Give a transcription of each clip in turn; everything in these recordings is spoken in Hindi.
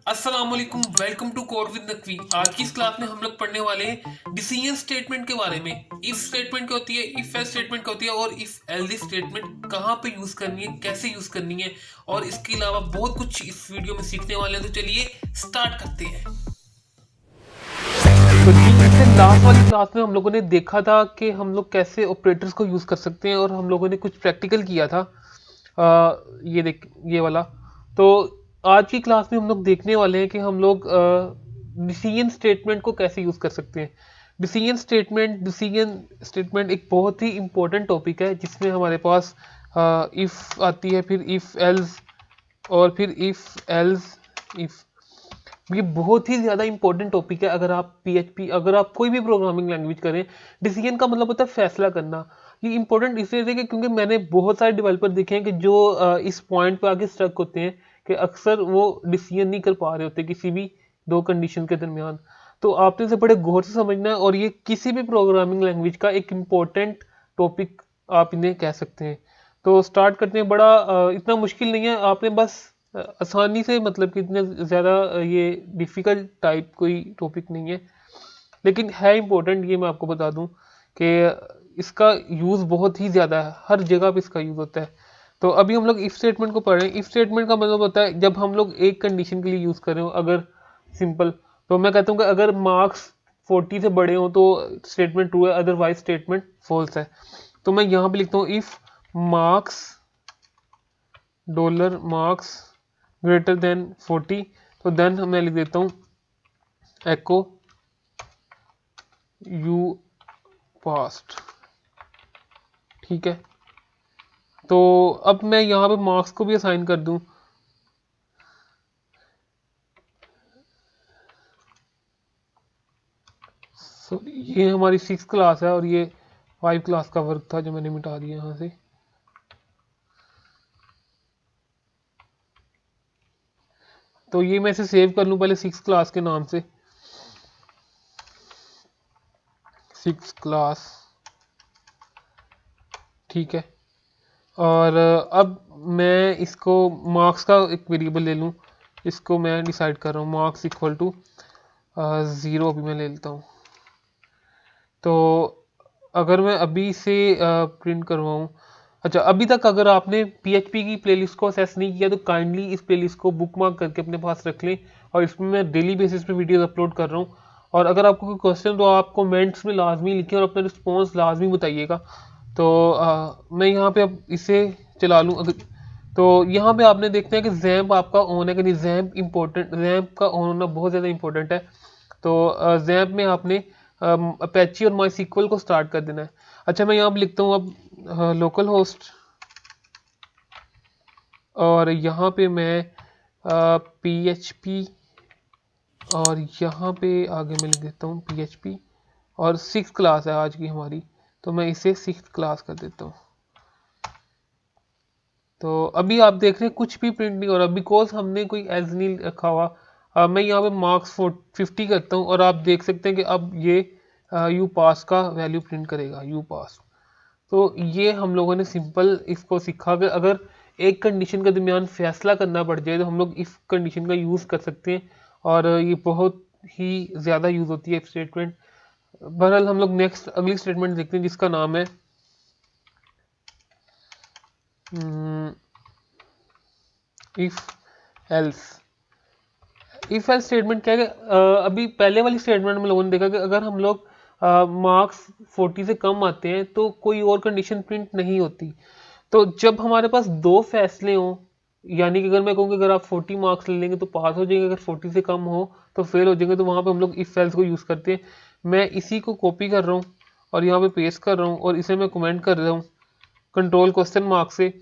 अस्सलाम वालेकुम, welcome to code with Naqvi. आज की इस क्लास में हम लोग पढ़ने वाले हैं डिसीजन स्टेटमेंट के बारे में। इफ स्टेटमेंट क्या होती है, इफ एल्स स्टेटमेंट क्या होती है और इफ एल्स स्टेटमेंट कहाँ पे यूज करनी है, कैसे यूज करनी है, और इसके अलावा बहुत कुछ इस वीडियो में सीखने वाले हैं। तो चलिए स्टार्ट करते हैं। तो जी, इससे लास्ट वाली क्लास में हम लोगों ने देखा था कि हम लोग कैसे ऑपरेटर्स को यूज कर सकते हैं, और हम लोगों ने कुछ प्रैक्टिकल किया था। ये देख, ये वाला। तो आज की क्लास में हम लोग देखने वाले हैं कि हम लोग डिसीजन स्टेटमेंट को कैसे यूज कर सकते हैं। डिसीजन स्टेटमेंट एक बहुत ही इंपॉर्टेंट टॉपिक है, जिसमें हमारे पास इफ आती है, फिर इफ एल्स, और फिर इफ एल्स इफ। ये बहुत ही ज़्यादा इंपॉर्टेंट टॉपिक है। अगर आप पीएचपी, अगर आप कोई भी प्रोग्रामिंग लैंग्वेज करें, डिसीजन का मतलब होता है फैसला करना। ये इंपॉर्टेंट इसलिए है कि क्योंकि मैंने बहुत सारे डेवलपर देखे हैं कि जो इस पॉइंट पे आके स्ट्रक होते हैं कि अक्सर वो डिसीजन नहीं कर पा रहे होते किसी भी दो कंडीशन के दरमियान। तो आपने इसे बड़े गौर से समझना है, और ये किसी भी प्रोग्रामिंग लैंग्वेज का एक इम्पोर्टेंट टॉपिक आप इन्हें कह सकते हैं। तो स्टार्ट करते हैं। बड़ा इतना मुश्किल नहीं है, आपने बस आसानी से, मतलब कि इतने ज़्यादा ये डिफ़िकल्ट टाइप कोई टॉपिक नहीं है, लेकिन है इम्पोर्टेंट। ये मैं आपको बता दूं कि इसका यूज़ बहुत ही ज़्यादा है, हर जगह पे इसका यूज़ होता है। तो अभी हम लोग इफ़ स्टेटमेंट को पढ़ रहे हैं। इफ़ स्टेटमेंट का मतलब होता है जब हम लोग एक कंडीशन के लिए यूज़ कर रहे हो। अगर सिंपल, तो मैं कहता हूँ कि अगर मार्क्स 40 से बड़े हों तो स्टेटमेंट ट्रू है, अदरवाइज स्टेटमेंट फॉल्स है। तो मैं यहाँ पे लिखता हूँ if marks, dollar marks greater than 40, तो देन मैं लिख देता हूँ एको यू पास्ट। ठीक है, तो अब मैं यहाँ पे मार्क्स को भी असाइन कर दूँ। ये हमारी 6 क्लास है, और ये 5 क्लास का वर्क था जो मैंने मिटा दिया यहाँ से। तो ये मैं इसे सेव कर लूँ पहले 6 क्लास के नाम से, 6 क्लास। ठीक है, और अब मैं इसको मार्क्स का एक वेरिएबल ले लूँ। इसको मैं डिसाइड कर रहा हूँ मार्क्स इक्वल टू 0 अभी मैं ले लेता हूँ। तो अगर मैं अभी से प्रिंट करवाऊँ, अच्छा, अभी तक अगर आपने पीएचपी की प्लेलिस्ट को असेस नहीं किया तो काइंडली इस प्लेलिस्ट को बुकमार्क करके अपने पास रख लें। और इसमें मैं डेली बेसिस पे वीडियोस अपलोड कर रहा हूँ। और अगर आपको कोई क्वेश्चन तो आप कमेंट्स में लाजमी लिखें और अपना रिस्पॉन्स लाजमी बताइएगा। तो मैं यहाँ पे अब इसे चला लूँ। अगर तो यहाँ पे आपने देखते हैं कि जैम्प आपका ऑन है कि नहीं। जैम्प इंपॉर्टेंट, जैम्प का ऑन होना बहुत ज़्यादा इंपॉर्टेंट है। तो जैम्प में आपने अपेची और माई सीक्वल को स्टार्ट कर देना है। अच्छा, मैं यहाँ पे लिखता हूँ अब लोकल होस्ट, और यहाँ पे मैं पी एच पी, और यहाँ पे आगे मैं लिख देता हूँ पी एच पी, और 6 क्लास है आज की हमारी, तो मैं इसे 6 क्लास कर देता हूँ। तो अभी आप देख रहे हैं कुछ भी प्रिंट नहीं हो रहा, बिकॉज हमने कोई एज नहीं रखा हुआ। मैं यहाँ पे मार्क्स 50 करता हूँ, और आप देख सकते हैं कि अब ये यू पास का वैल्यू प्रिंट करेगा, यू पास। तो ये हम लोगों ने सिंपल इसको सीखा कि अगर एक कंडीशन के दरमियान फैसला करना पड़ जाए तो हम लोग इफ कंडीशन का यूज़ कर सकते हैं। और ये बहुत ही ज़्यादा यूज़ होती है इफ स्टेटमेंट। बहरहाल हम लोग नेक्स्ट अगली स्टेटमेंट देखते हैं, जिसका नाम है if else. If else statement क्या है अभी पहले वाली स्टेटमेंट में लोगों ने देखा कि अगर हम लोग मार्क्स 40 से कम आते हैं तो कोई और कंडीशन प्रिंट नहीं होती। तो जब हमारे पास दो फैसले हों, यानी कि अगर मैं कहूँ कि अगर आप 40 मार्क्स ले लेंगे तो पास हो जाएंगे, अगर 40 से कम हो तो फेल हो जाएंगे, तो वहाँ पे हम लोग इफ एल्स को यूज़ करते हैं। मैं इसी को कॉपी कर रहा हूँ और यहाँ पे पेस्ट कर रहा हूँ, और इसे मैं कमेंट कर रहा हूँ कंट्रोल क्वेश्चन मार्क से।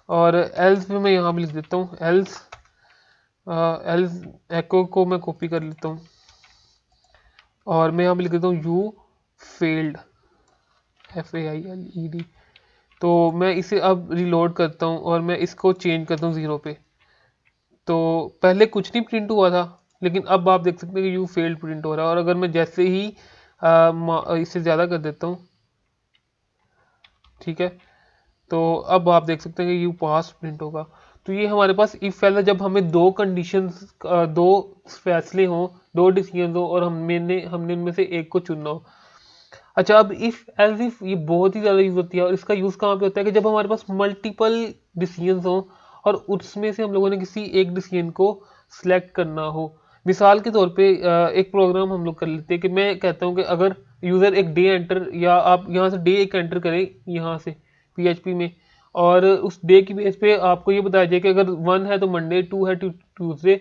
और एल्स में मैं यहाँ पे लिख देता हूँ एल्स, एल्स एको को मैं कॉपी कर लेता हूँ, और मैं यहाँ पे लिख देता हूँ यू फेल्ड, FAILED। तो मैं इसे अब रिलोड करता हूँ और मैं इसको चेंज करता हूँ 0 पे। तो पहले कुछ नहीं प्रिंट हुआ था, लेकिन अब आप देख सकते हैं कि यू फेल्ड प्रिंट हो रहा है। और अगर मैं जैसे ही इसे ज़्यादा कर देता हूँ, ठीक है, तो अब आप देख सकते हैं कि यू पास प्रिंट होगा। तो ये हमारे पास इफ एल्स जब हमें दो कंडीशंस, दो फैसले हों, दो डिसीजन हो और हमने इनमें से एक को चुनना हो। अच्छा, अब इफ एल्स इफ ये बहुत ही ज़्यादा यूज़ होती है, और इसका यूज़ कहाँ पे होता है कि जब हमारे पास मल्टीपल डिसीजंस हो और उसमें से हम लोगों ने किसी एक डिसीजन को सिलेक्ट करना हो। मिसाल के तौर पे एक प्रोग्राम हम लोग कर लेते हैं कि मैं कहता हूँ कि अगर यूज़र एक डे एंटर, या आप यहाँ से डे एक एंटर करें यहाँ से PHP में, और उस डे की बेस पे आपको ये बताया जाए कि अगर 1 है तो मंडे, 2 है तो ट्यूसडे,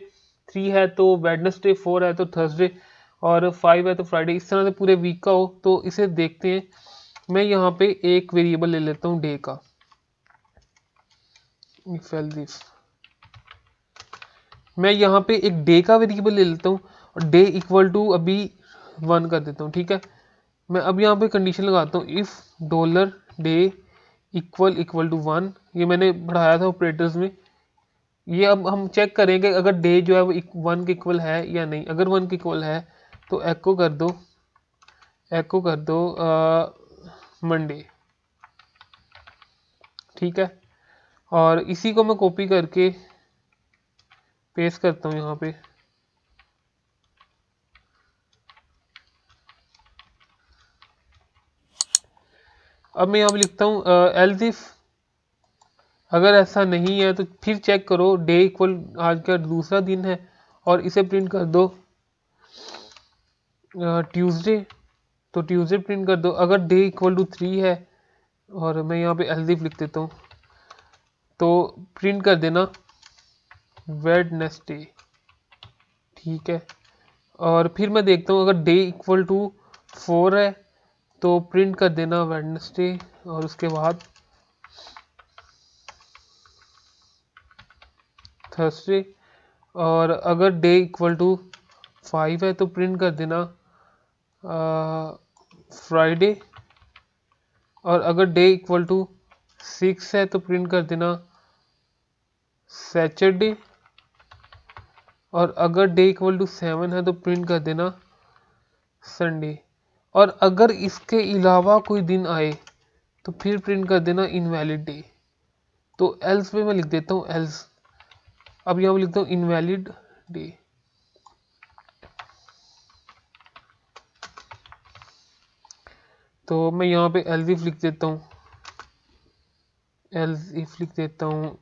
3 है तो वेडनेसडे, 4 है तो थर्सडे, और 5 है तो फ्राइडे। इस तरह से पूरे वीक का हो। तो इसे देखते हैं। मैं यहाँ पे एक वेरिएबल ले लेता हूँ डे का, इफ एल्स इफ मैं यहाँ पे एक डे का वेरिएबल ले लेता हूँ और डे इक्वल टू अभी 1 कर देता हूँ। ठीक है, मैं अब यहाँ पे कंडीशन लगाता हूँ if dollar day equal to 1। ये मैंने बढ़ाया था ऑपरेटर्स में। ये अब हम चेक करेंगे अगर डे जो है वो 1 के इक्वल है या नहीं। अगर 1 के इक्वल है तो एको कर दो मंडे। ठीक है, और इसी को मैं कॉपी करके पेस्ट करता हूँ यहाँ पे। अब मैं यहाँ पे लिखता हूँ एल्स इफ अगर ऐसा नहीं है तो फिर चेक करो डे इक्वल, आज का दूसरा दिन है, और इसे प्रिंट कर दो ट्यूसडे, तो ट्यूसडे प्रिंट कर दो। अगर डे इक्वल टू 3 है, और मैं यहाँ पे एल्स इफ लिख देता हूँ, तो प्रिंट कर देना वेडनेसडे। ठीक है, और फिर मैं देखता हूँ अगर डे इक्वल टू 4 है तो प्रिंट कर देना वेडनेसडे, और उसके बाद थर्सडे, और अगर डे इक्वल टू 5 है तो प्रिंट कर देना फ्राइडे, और अगर डे इक्वल टू 6 है तो प्रिंट कर देना सैटरडे, और अगर डे इक्वल टू 7 है तो प्रिंट कर देना संडे, और अगर इसके अलावा कोई दिन आए तो फिर प्रिंट कर देना इनवैलिड डे। तो एल्स पे मैं लिख देता हूँ एल्स। अब यहाँ पे लिखता हूँ इनवैलिड डे। तो मैं यहाँ पे एल्स इफ लिख देता हूँ, एल्स इफ लिख देता हूँ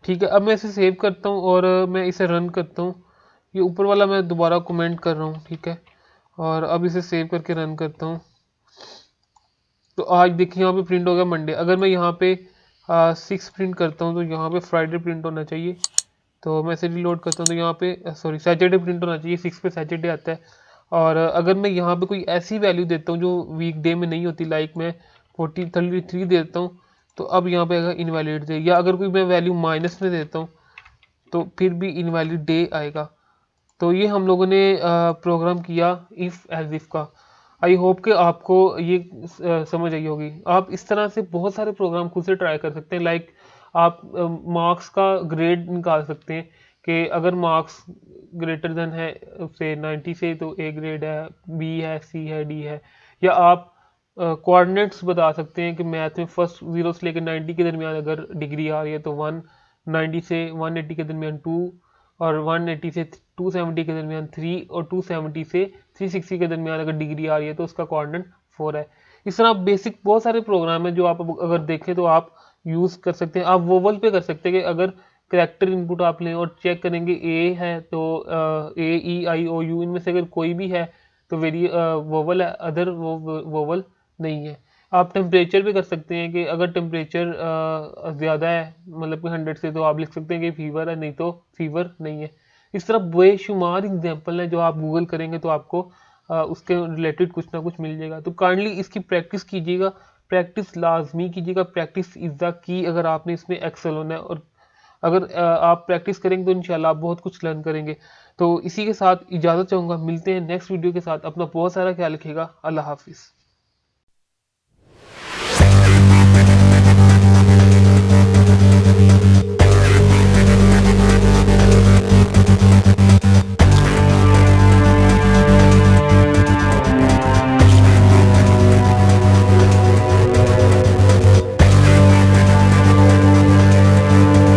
ठीक है। अब मैं इसे सेव करता हूँ और मैं इसे रन करता हूँ। ये ऊपर वाला मैं दोबारा कमेंट कर रहा हूँ। ठीक है, और अब इसे सेव करके रन करता हूँ। तो आज देखिए यहाँ पे प्रिंट हो गया मंडे। अगर मैं यहाँ पे 6 प्रिंट करता हूँ तो यहाँ पे फ्राइडे प्रिंट होना चाहिए। तो मैं इसे रिलोड करता हूँ तो यहाँ पे सॉरी सैटरडे प्रिंट होना चाहिए। 6 पे सैटरडे आता है। और अगर मैं यहाँ पे कोई ऐसी वैल्यू देता हूँ जो वीकडे में नहीं होती, लाइक मैं 33 देता हूँ, तो अब यहाँ पे आएगा इनवैलिड डे। या अगर कोई मैं वैल्यू माइनस में देता हूँ तो फिर भी इनवैलिड डे आएगा। तो ये हम लोगों ने प्रोग्राम किया इफ़ एज इफ़ का। आई होप कि आपको ये समझ आई होगी। आप इस तरह से बहुत सारे प्रोग्राम खुद से ट्राई कर सकते हैं। लाइक आप मार्क्स का ग्रेड निकाल सकते हैं कि अगर मार्क्स ग्रेटर देन है से 90 से तो ए ग्रेड है, बी है, सी है, डी है। या आप कोऑर्डिनेट्स बता सकते हैं कि मैथ में फर्स्ट 0 से लेकर 90 के दरमियान अगर डिग्री आ रही है तो 190 से 180 के दरमियान 2, और 180 से 270 के दरमियान 3, और 270 से 360 के दरमियान अगर डिग्री आ रही है तो उसका कोऑर्डिनेट 4 है। इस तरह बेसिक बहुत सारे प्रोग्राम है जो आप अगर देखें तो आप यूज़ कर सकते हैं। आप वोवल पे कर सकते हैं कि अगर करेक्टर इनपुट आप लें और चेक करेंगे ए है तो ए ई आई ओ यू इनमें से अगर कोई भी है तो वेरी वोवल है, अदर वोवल नहीं है। आप टेम्परेचर भी कर सकते हैं कि अगर टेम्परेचर ज़्यादा है मतलब कि 100 से, तो आप लिख सकते हैं कि फीवर है, नहीं तो फीवर नहीं है। इस तरह बेशुमार एग्जाम्पल है जो आप गूगल करेंगे तो आपको उसके रिलेटेड कुछ ना कुछ मिल जाएगा। तो काइंडली इसकी प्रैक्टिस कीजिएगा, प्रैक्टिस लाजमी कीजिएगा। प्रैक्टिस इज़ द की अगर आपने इसमें एक्सेल होना है। और अगर आप प्रैक्टिस करेंगे तो इंशाल्लाह आप बहुत कुछ लर्न करेंगे। तो इसी के साथ इजाज़त चाहूँगा, मिलते हैं नेक्स्ट वीडियो के साथ। अपना बहुत सारा ख्याल रखिएगा। अल्लाह हाफिज़।